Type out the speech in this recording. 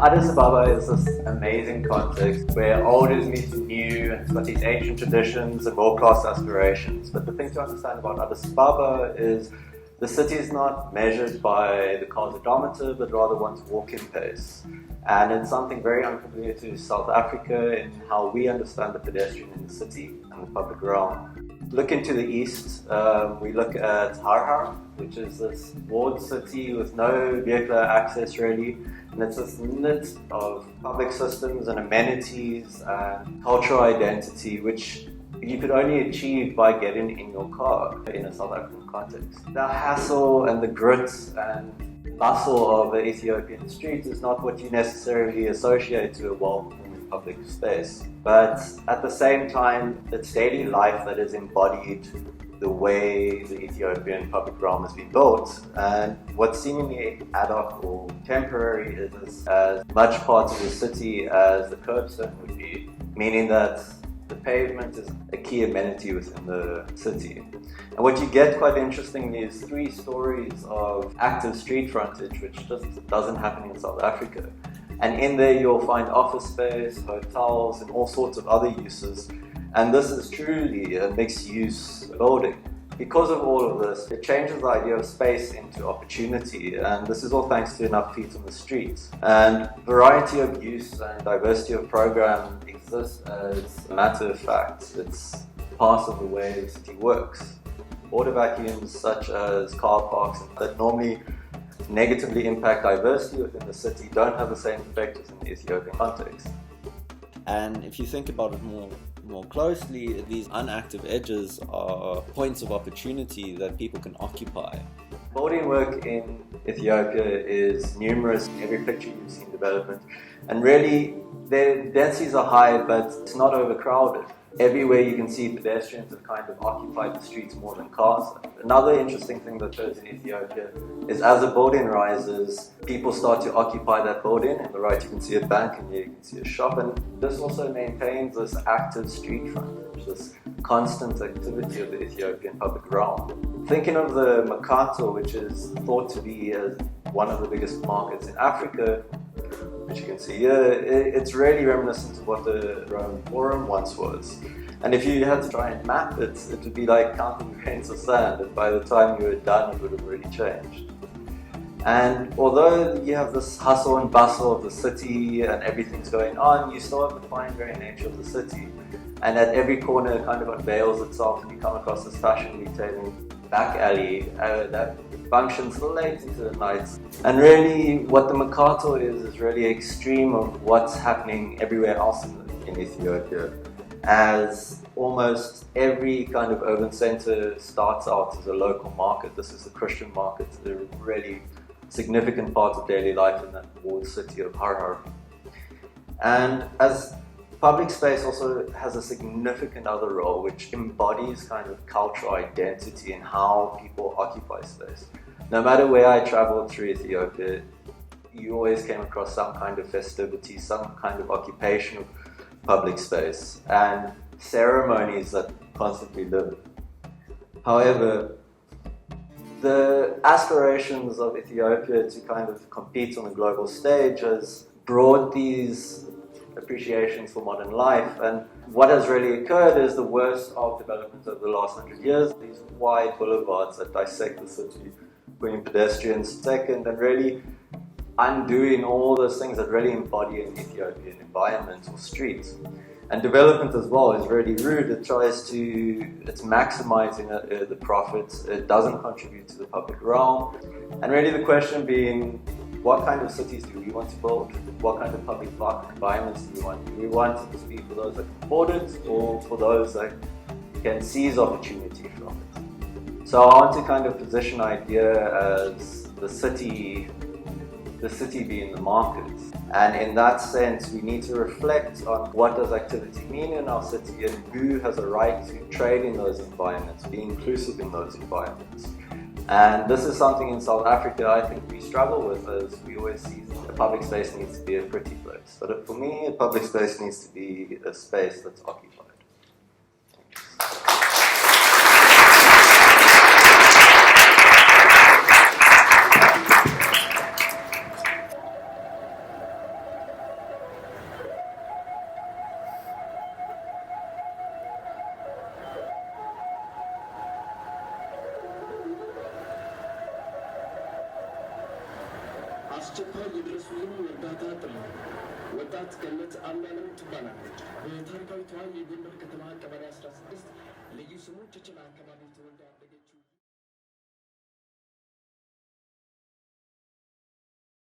Addis Ababa is this amazing context where old is meeting new, and it's got these ancient traditions and world-class aspirations. But the thing to understand about Addis Ababa is the city is not measured by the car's odometer, but rather one's walking pace. And it's something very unfamiliar to South Africa in how we understand the pedestrian in the city and the public realm. Looking to the east, we look at Harhar, which is this walled city with no vehicular access really, and it's this knit of public systems and amenities and cultural identity which you could only achieve by getting in your car in a South African context. The hassle and the grit and bustle of the Ethiopian street is not what you necessarily associate to a well-performing public space. But at the same time, it's daily life that is embodied the way the Ethiopian public realm has been built. And what's seemingly ad hoc or temporary is as much part of the city as the curbstone would be, meaning that the pavement is a key amenity within the city. And what you get quite interestingly is 3 stories of active street frontage, which just doesn't happen in South Africa. And in there you'll find office space, hotels, and all sorts of other uses. And this is truly a mixed-use building. Because of all of this, it changes the idea of space into opportunity, and this is all thanks to enough feet on the streets. And variety of use and diversity of program exists as a matter of fact. It's part of the way the city works. Water vacuums such as car parks that normally negatively impact diversity within the city don't have the same effect within the Ethiopian context. And if you think about it more closely, these unactive edges are points of opportunity that people can occupy. Building work in Ethiopia is numerous. Every picture you've seen development, and really their densities are high, but it's not overcrowded. Everywhere you can see pedestrians have kind of occupied the streets more than cars. Another interesting thing that occurs in Ethiopia is as a building rises, people start to occupy that building. On the right you can see a bank and here you can see a shop, and this also maintains this active street frontage, this constant activity of the Ethiopian public realm. Thinking of the Mercato, which is thought to be as one of the biggest markets in Africa, which you can see here, it's really reminiscent of what the Roman Forum once was. And if you had to try and map it, it would be like counting grains of sand, and by the time you were done, it would have really changed. And although you have this hustle and bustle of the city and everything's going on, you still have the fine grained nature of the city. And at every corner it kind of unveils itself, and you come across this fashion retailing back alley that functions late into the night. And really what the Mercato is really extreme of what's happening everywhere else in Ethiopia, as almost every kind of urban center starts out as a local market. This is the Christian market, a really significant part of daily life in that walled city of Harhar. And as public space also has a significant other role, which embodies kind of cultural identity and how people occupy space. No matter where I traveled through Ethiopia, you always came across some kind of festivity, some kind of occupation of public space, and ceremonies that constantly live. However, the aspirations of Ethiopia to kind of compete on a global stage has brought these appreciations for modern life, and what has really occurred is the worst of development over the last 100 years. These wide boulevards that dissect the city, putting pedestrians second, and really undoing all those things that really embody an Ethiopian environment or street. And development as well is really rude. It's maximizing the profits. It doesn't contribute to the public realm. And really the question being, what kind of cities do we want to build? What kind of public environments do we want? Do we want it to be for those that can afford it, or for those that can seize opportunity from it? So I want to kind of position idea as the city being the market. And in that sense, we need to reflect on what does activity mean in our city, and who has a right to trade in those environments, be inclusive in those environments. And this is something in South Africa I think we struggle with, as we always see a public space needs to be a pretty place. But for me, a public space needs to be a space that's occupied. በአስቸኳይ የድረሱልን እርዳታ ጥሪ። ወጣት ገነት አምናንም ትባላለች። በታሪካዊቷ የጎንደር ከተማ ቀበሌ 16 ልዩ ስሙ ቸችላ አካባቢ ተወልዳ ያደገችው